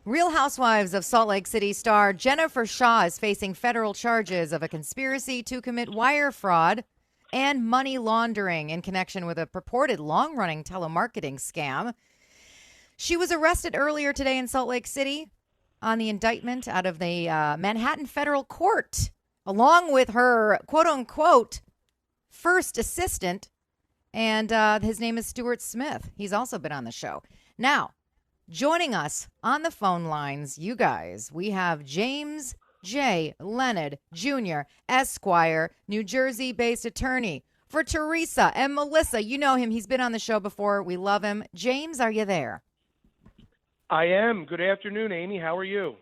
Real Housewives of Salt Lake City star Jennifer Shah is facing federal charges of a conspiracy to commit wire fraud and money laundering in connection with a purported long-running telemarketing scam. She was arrested earlier today in Salt Lake City on the indictment out of the Manhattan federal court, along with her quote-unquote first assistant, and his name is Stuart Smith. He's also been on the show. Now, joining us on the phone lines, you guys, we have James J. Leonard Jr., Esquire, New Jersey-based attorney for Teresa and Melissa. You know him. He's been on the show before. We love him. James, are you there? I am. Good afternoon, Amy. How are you?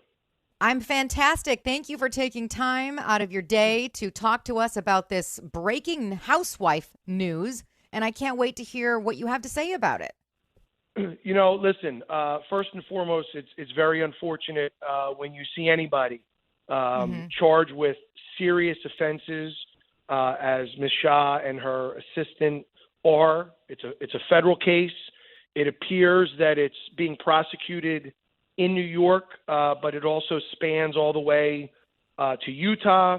I'm fantastic. Thank you for taking time out of your day to talk to us about this breaking housewife news, and I can't wait to hear what you have to say about it. You know, listen, first and foremost, it's very unfortunate when you see anybody charged with serious offenses as Ms. Shah and her assistant are. It's a federal case. It appears that it's being prosecuted in New York, but it also spans all the way to Utah.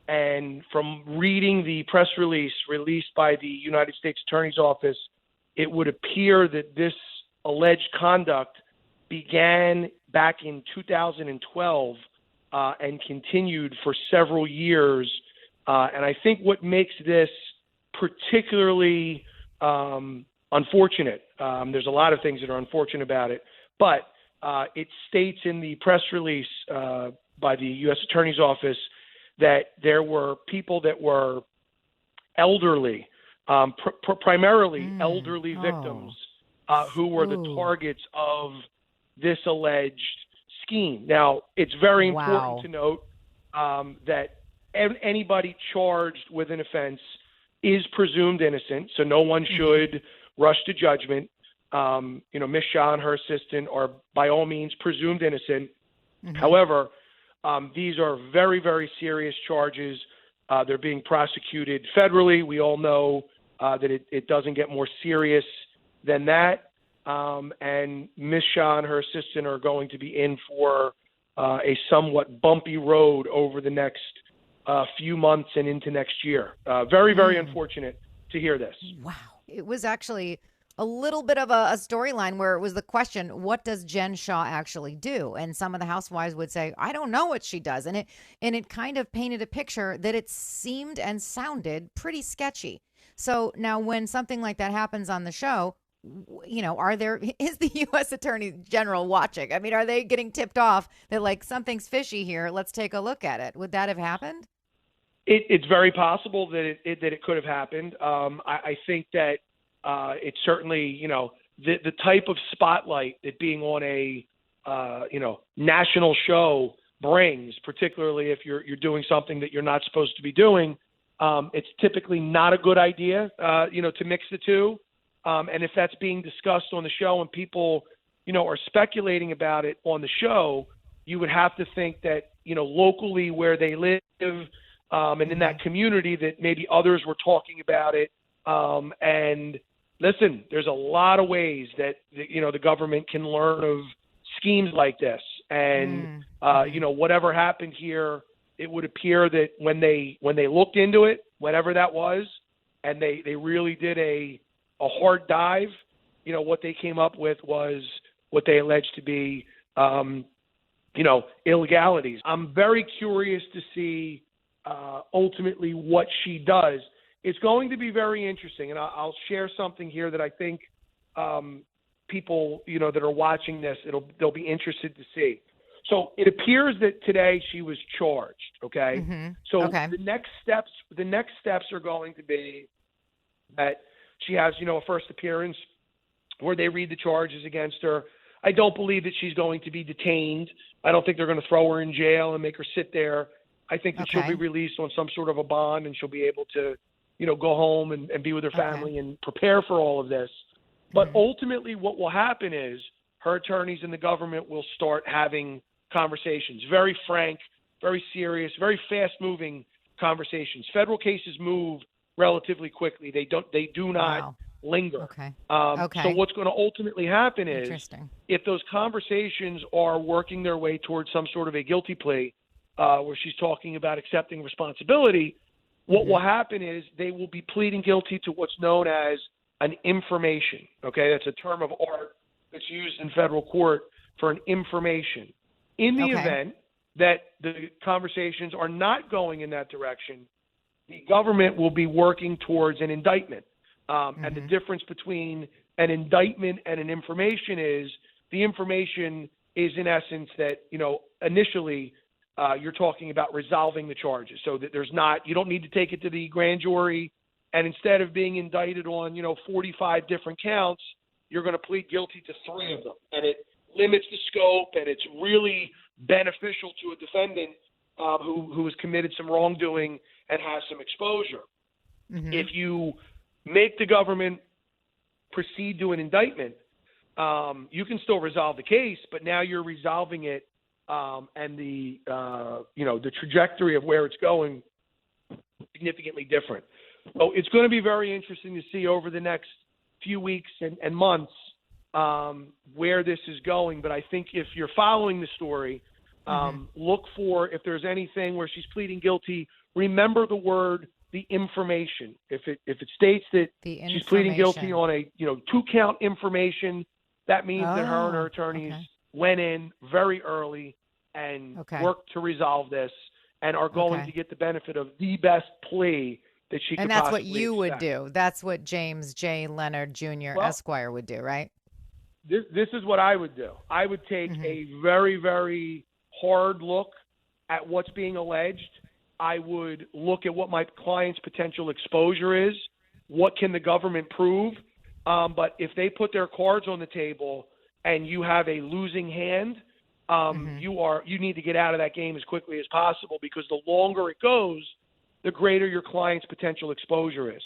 And from reading the press release released by the United States Attorney's Office, it would appear that this alleged conduct began back in 2012 and continued for several years. And I think what makes this particularly unfortunate, there's a lot of things that are unfortunate about it, but it states in the press release by the U.S. Attorney's Office that there were people that were elderly, primarily elderly victims, who were the targets of this alleged scheme. Now, it's very important to note that anybody charged with an offense is presumed innocent, so no one should rush to judgment. Ms. Shah and her assistant are by all means presumed innocent. However, these are very, very serious charges. They're being prosecuted federally. We all know that it doesn't get more serious than that. And Ms. Shah and her assistant are going to be in for a somewhat bumpy road over the next few months and into next year. Very, very unfortunate to hear this. Wow. It was actually a little bit of a storyline where it was the question, what does Jen Shah actually do? And some of the housewives would say, I don't know what she does. And it kind of painted a picture that it seemed and sounded pretty sketchy. So now when something like that happens on the show, you know, is the U.S. Attorney General watching? I mean, are they getting tipped off that like something's fishy here? Let's take a look at it. Would that have happened? It's very possible that it could have happened. I think that it's certainly, you know, the type of spotlight that being on a national show brings, particularly if you're doing something that you're not supposed to be doing. It's typically not a good idea, to mix the two. And if that's being discussed on the show and people, are speculating about it on the show, you would have to think that, locally where they live and in that community that maybe others were talking about it. And listen, there's a lot of ways that, the government can learn of schemes like this. And, whatever happened here, it would appear that when they looked into it, whatever that was, and they really did a hard dive, what they came up with was what they alleged to be, illegalities. I'm very curious to see ultimately what she does. It's going to be very interesting, and I'll share something here that I think people, that are watching this, they'll be interested to see. So it appears that today she was charged. Okay. Mm-hmm. So okay. the next steps are going to be that she has, a first appearance where they read the charges against her. I don't believe that she's going to be detained. I don't think they're going to throw her in jail and make her sit there. I think that she'll be released on some sort of a bond and she'll be able to, go home and be with her family and prepare for all of this. But ultimately what will happen is her attorneys and the government will start having conversations, very frank, very serious, very fast-moving conversations. Federal cases move relatively quickly. They do not linger. Okay. So what's going to ultimately happen is Interesting. if those conversations are working their way towards some sort of a guilty plea where she's talking about accepting responsibility, what will happen is they will be pleading guilty to what's known as an information. Okay, that's a term of art that's used in federal court for an information. In the event that the conversations are not going in that direction, the government will be working towards an indictment. And the difference between an indictment and an information is the information is in essence that, initially you're talking about resolving the charges so that you don't need to take it to the grand jury. And instead of being indicted on, 45 different counts, you're going to plead guilty to 3 of them. And it limits the scope, and it's really beneficial to a defendant who has committed some wrongdoing and has some exposure. If you make the government proceed to an indictment, you can still resolve the case, but now you're resolving it, and the trajectory of where it's going significantly different. So it's going to be very interesting to see over the next few weeks and months where this is going. But I think if you're following the story, look for if there's anything where she's pleading guilty, remember the word the information. If it states that she's pleading guilty on a 2-count information, that means that her and her attorneys went in very early and worked to resolve this and are going to get the benefit of the best plea that she could possibly And that's what you would expect. do. That's what James J. Leonard Jr. Esquire would do, right? This is what I would do. I would take a very, very hard look at what's being alleged. I would look at what my client's potential exposure is. What can the government prove? But if they put their cards on the table and you have a losing hand, you need to get out of that game as quickly as possible, because the longer it goes, the greater your client's potential exposure is.